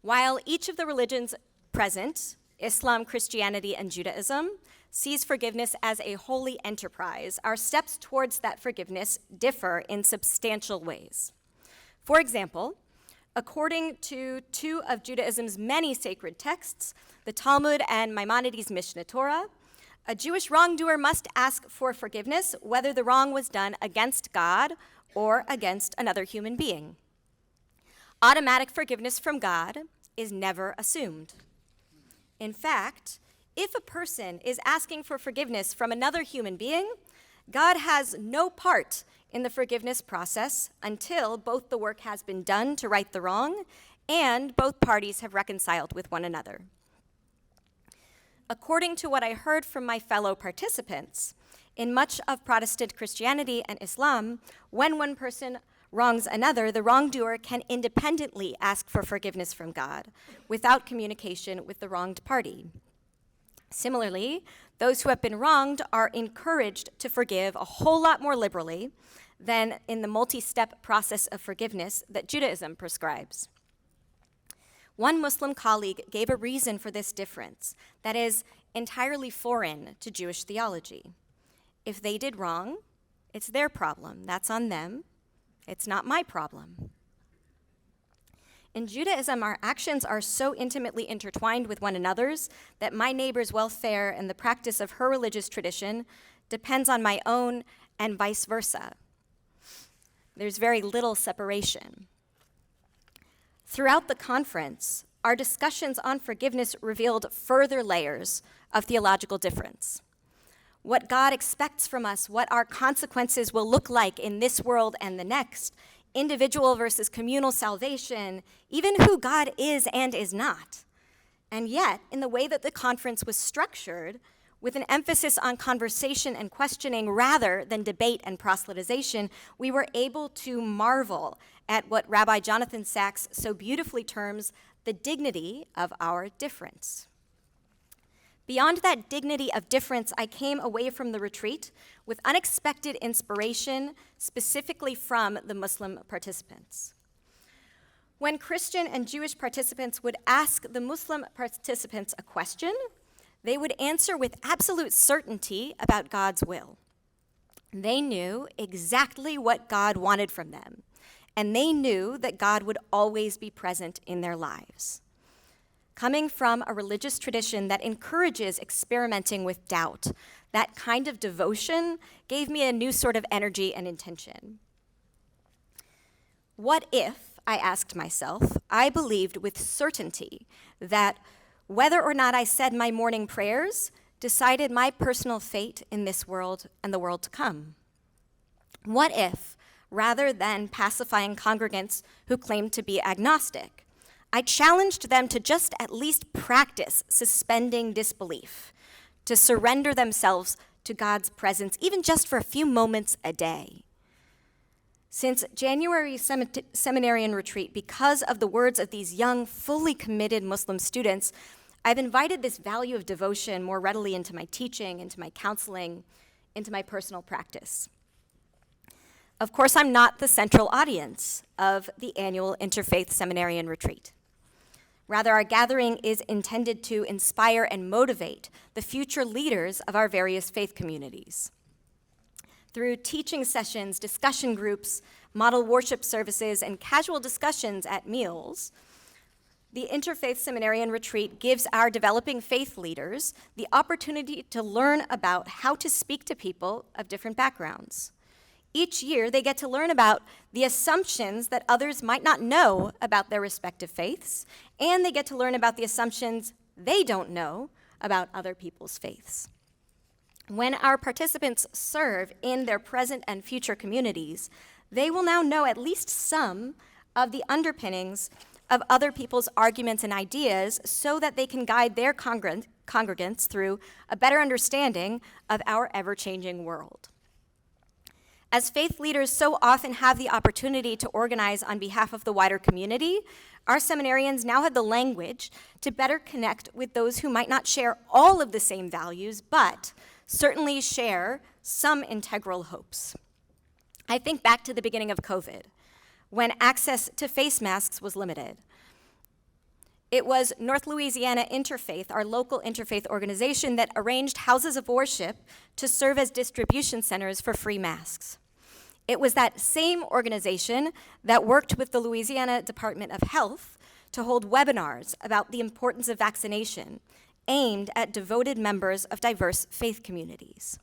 While each of the religions present, Islam, Christianity, and Judaism, sees forgiveness as a holy enterprise, our steps towards that forgiveness differ in substantial ways. For example, according to 2 of Judaism's many sacred texts, the Talmud and Maimonides' Mishneh Torah, a Jewish wrongdoer must ask for forgiveness whether the wrong was done against God or against another human being. Automatic forgiveness from God is never assumed. In fact, if a person is asking for forgiveness from another human being, God has no part in the forgiveness process until both the work has been done to right the wrong and both parties have reconciled with one another. According to what I heard from my fellow participants, in much of Protestant Christianity and Islam, when one person wrongs another, the wrongdoer can independently ask for forgiveness from God without communication with the wronged party. Similarly, those who have been wronged are encouraged to forgive a whole lot more liberally than in the multi-step process of forgiveness that Judaism prescribes. One Muslim colleague gave a reason for this difference that is entirely foreign to Jewish theology. If they did wrong, it's their problem. That's on them. It's not my problem. In Judaism, our actions are so intimately intertwined with one another's that my neighbor's welfare and the practice of her religious tradition depends on my own and vice versa. There's very little separation. Throughout the conference, our discussions on forgiveness revealed further layers of theological difference. What God expects from us, what our consequences will look like in this world and the next, individual versus communal salvation, even who God is and is not. And yet, in the way that the conference was structured, with an emphasis on conversation and questioning rather than debate and proselytization, we were able to marvel at what Rabbi Jonathan Sacks so beautifully terms the dignity of our difference. Beyond that dignity of difference, I came away from the retreat with unexpected inspiration, specifically from the Muslim participants. When Christian and Jewish participants would ask the Muslim participants a question, they would answer with absolute certainty about God's will. They knew exactly what God wanted from them, and they knew that God would always be present in their lives. Coming from a religious tradition that encourages experimenting with doubt, that kind of devotion gave me a new sort of energy and intention. What if, I asked myself, I believed with certainty that whether or not I said my morning prayers decided my personal fate in this world and the world to come? What if, rather than pacifying congregants who claimed to be agnostic, I challenged them to just at least practice suspending disbelief, to surrender themselves to God's presence, even just for a few moments a day? Since January's seminarian retreat, because of the words of these young, fully committed Muslim students, I've invited this value of devotion more readily into my teaching, into my counseling, into my personal practice. Of course, I'm not the central audience of the annual Interfaith Seminarian Retreat. Rather, our gathering is intended to inspire and motivate the future leaders of our various faith communities. Through teaching sessions, discussion groups, model worship services, and casual discussions at meals, the Interfaith Seminarian Retreat gives our developing faith leaders the opportunity to learn about how to speak to people of different backgrounds. Each year, they get to learn about the assumptions that others might not know about their respective faiths, and they get to learn about the assumptions they don't know about other people's faiths. When our participants serve in their present and future communities, they will now know at least some of the underpinnings of other people's arguments and ideas so that they can guide their congregants through a better understanding of our ever-changing world. As faith leaders so often have the opportunity to organize on behalf of the wider community, our seminarians now have the language to better connect with those who might not share all of the same values, but certainly share some integral hopes. I think back to the beginning of COVID, when access to face masks was limited. It was North Louisiana Interfaith, our local interfaith organization, that arranged houses of worship to serve as distribution centers for free masks. It was that same organization that worked with the Louisiana Department of Health to hold webinars about the importance of vaccination, aimed at devoted members of diverse faith communities.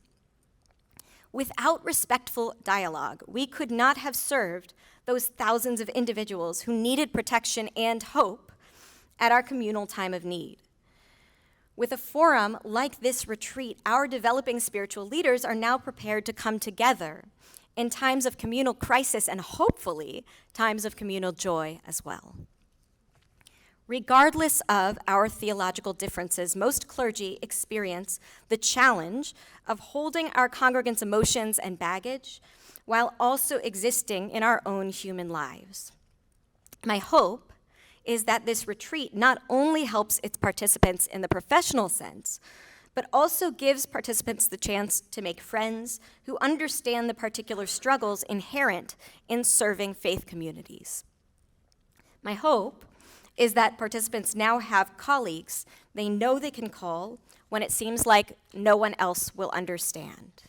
Without respectful dialogue, we could not have served those thousands of individuals who needed protection and hope at our communal time of need. With a forum like this retreat, our developing spiritual leaders are now prepared to come together in times of communal crisis and hopefully times of communal joy as well. Regardless of our theological differences, most clergy experience the challenge of holding our congregants' emotions and baggage while also existing in our own human lives. My hope is that this retreat not only helps its participants in the professional sense, but also gives participants the chance to make friends who understand the particular struggles inherent in serving faith communities. My hope is that participants now have colleagues they know they can call when it seems like no one else will understand.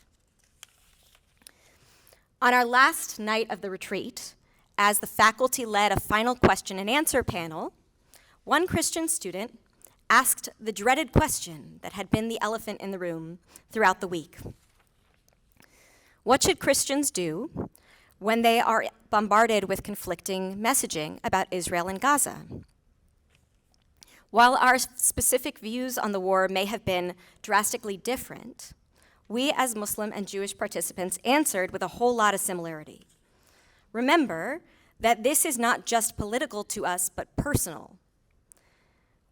On our last night of the retreat, as the faculty led a final question and answer panel, one Christian student asked the dreaded question that had been the elephant in the room throughout the week. What should Christians do when they are bombarded with conflicting messaging about Israel and Gaza? While our specific views on the war may have been drastically different, we as Muslim and Jewish participants answered with a whole lot of similarity. Remember that this is not just political to us, but personal.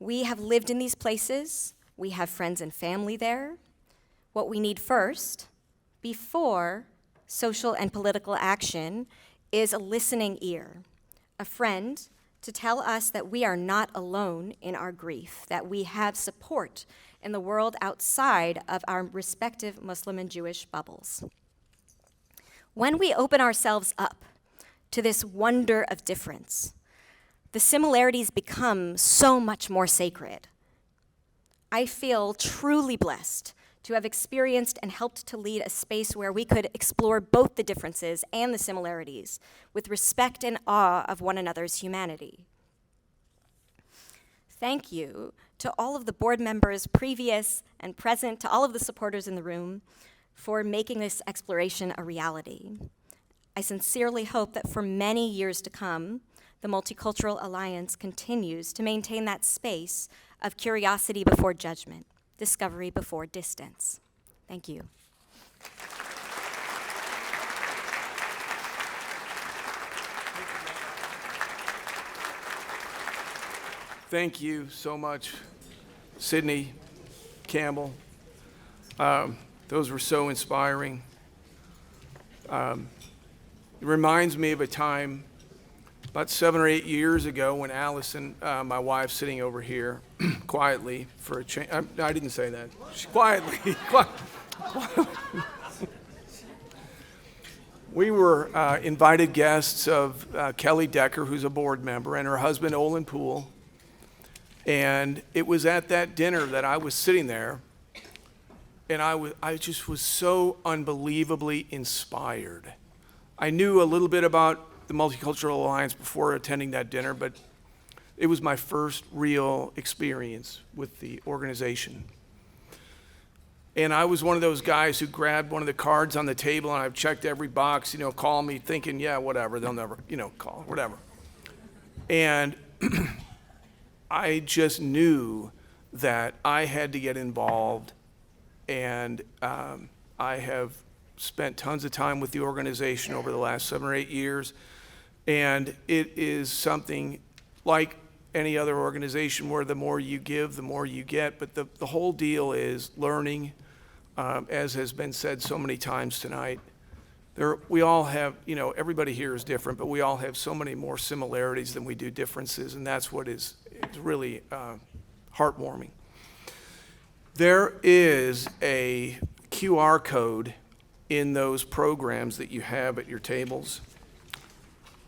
We have lived in these places. We have friends and family there. What we need first, before social and political action, is a listening ear, a friend to tell us that we are not alone in our grief, that we have support in the world outside of our respective Muslim and Jewish bubbles. When we open ourselves up to this wonder of difference, the similarities become so much more sacred. I feel truly blessed to have experienced and helped to lead a space where we could explore both the differences and the similarities with respect and awe of one another's humanity. Thank you to all of the board members, previous and present, to all of the supporters in the room, for making this exploration a reality. I sincerely hope that for many years to come, the Multicultural Alliance continues to maintain that space of curiosity before judgment, discovery before distance. Thank you. Thank you so much, Sydney Campbell. Those were so inspiring. It reminds me of a time about 7 or 8 years ago when Allison, my wife, sitting over here quietly for a change. I didn't say that. Quietly. We were invited guests of Kelly Decker, who's a board member, and her husband, Olin Poole. And it was at that dinner that I was sitting there, and I just was so unbelievably inspired. I knew a little bit about the Multicultural Alliance before attending that dinner, but it was my first real experience with the organization. And I was one of those guys who grabbed one of the cards on the table, and I've checked every box, call me, thinking, yeah, whatever, they'll never, call, whatever. And I just knew that I had to get involved, and I have spent tons of time with the organization over the last 7 or 8 years, and it is something like any other organization where the more you give, the more you get, but the whole deal is learning, as has been said so many times tonight. We all have, everybody here is different, but we all have so many more similarities than we do differences, and that's what is really heartwarming. There is a QR code in those programs that you have at your tables.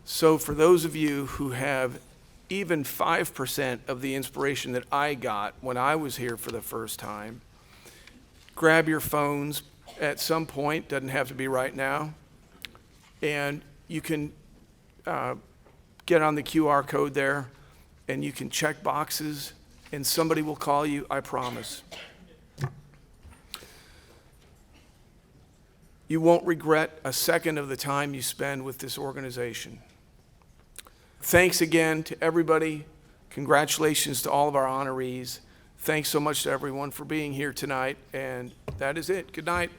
So for those of you who have even 5% of the inspiration that I got when I was here for the first time, grab your phones at some point, doesn't have to be right now, and you can get on the QR code there, and you can check boxes, and somebody will call you, I promise. You won't regret a second of the time you spend with this organization. Thanks again to everybody. Congratulations to all of our honorees. Thanks so much to everyone for being here tonight, and that is it. Good night.